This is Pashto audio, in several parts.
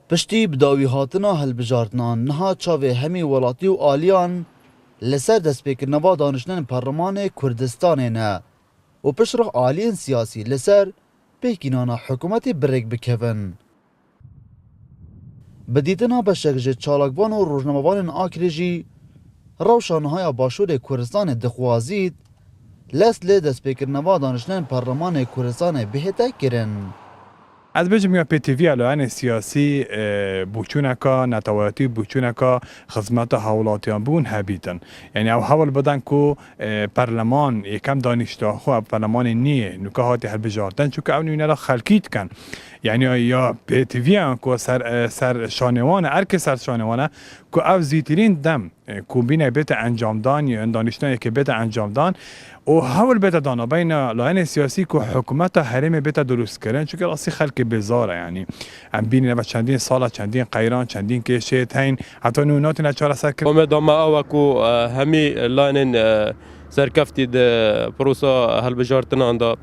پشتی بداوی هاتنا هلبجارتنان نها چاوه همی ولاتی و آلیان لسر دست پیکرنوا دانشنن پارلمان کردستان نه و پشت آلیان سیاسی لسر پیکینانا حکومتی برگ بکون. بدیدنا بشکج چالاکوان و روزنامه‌وان آکریجی روشانهای باشور کردستان دخوازید لسل دست پیکرنوا دانشنن پارلمان کردستان بهته کرن. از بچه میگم پی تی وی الان سیاسی بوچونکا نتواتی بوچونکا خدمت حولاتیان بون هبیتن یعنی او حول بدن کو پارلمان یکم دانشگاه خو پارلمان نیه نکاهات هر بجارتن چون که اون اینا را خلقیت کن یعنی یا پی تی وی کو سر شانوان ارک سر شانوانه کو او زیترین دم کو بینه بیت انجام دان یا دانشگاه که بیت انجام دان و حول بیت دانا بین لاین سیاسی که حکومت حریم بیت درست کردن چون که اصلی خلق بزاره یعنی ام بینی و چندین سال چندین قیران چندین کشه تین حتی نونات نچار سر کرد و دما او کو همی لاین سرکفتی د پروسا هل بجارتنا دا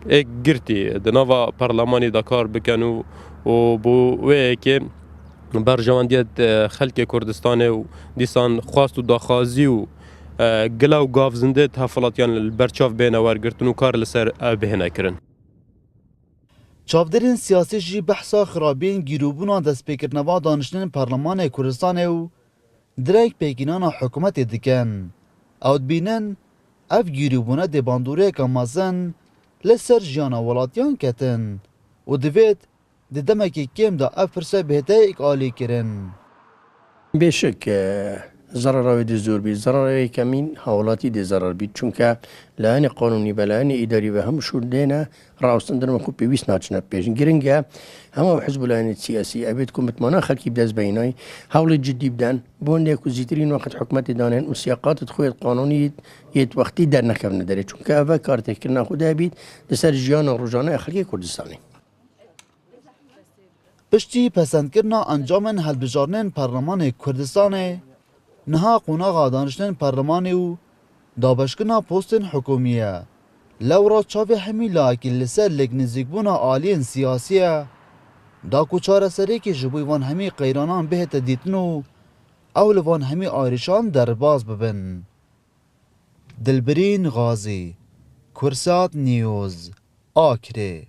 یک گرتی د نوا پارلمانی دا کار بکنو و بو وی که برجواندیت خلق کردستان و دیسان خواست و داخازی و گلا و گاف زنده تحفلاتیان البرچاف بین ورگرتن و کار لسر بهنه کرن. چاودرین سیاسی جی بحثا خرابین گیروبونا دست پیکرنوا دانشنن پارلمان کردستان و درک پیکینانا حکومت دکن. او بینن اف گیروبونا دی باندوره کمازن لسر جیانا ولاتیان کتن و دوید دی دمکی کم دا اف فرسه بهته اکالی کرن. بشک ضرر دی زور بید ضرر کمین حوالاتی دی ضرر بید چون که لعن قانونی و لعن اداری و هم شدینه راستن در مکو پیویس ناچنه پیشن گرنگه همه حزب لعن سیاسی ابد کم متمانا خلکی بدز بینای حول جدی بدن بونده که زیترین وقت حکمت دانن و سیاقات خوید قانونی یه وقتی در نکم نداره چون که اوه کار تکرنا خوده بید دسر جیان و روزانه خلکی کردستانی. پشتی پسندکرنا انجامن هلبجارنن پارلمان کردستان نها قوناغا دانشنن پارلمانی و دابشکنا پوستن حکومیه لورا چاوی همی لاکی لسر لگنزیگبونا آلین سیاسیه دا کوچار سری که جبوی وان همی قیرانان بهت دیتنو اول وان همی آریشان در باز ببن. دلبرین غازی کرسات نیوز آکره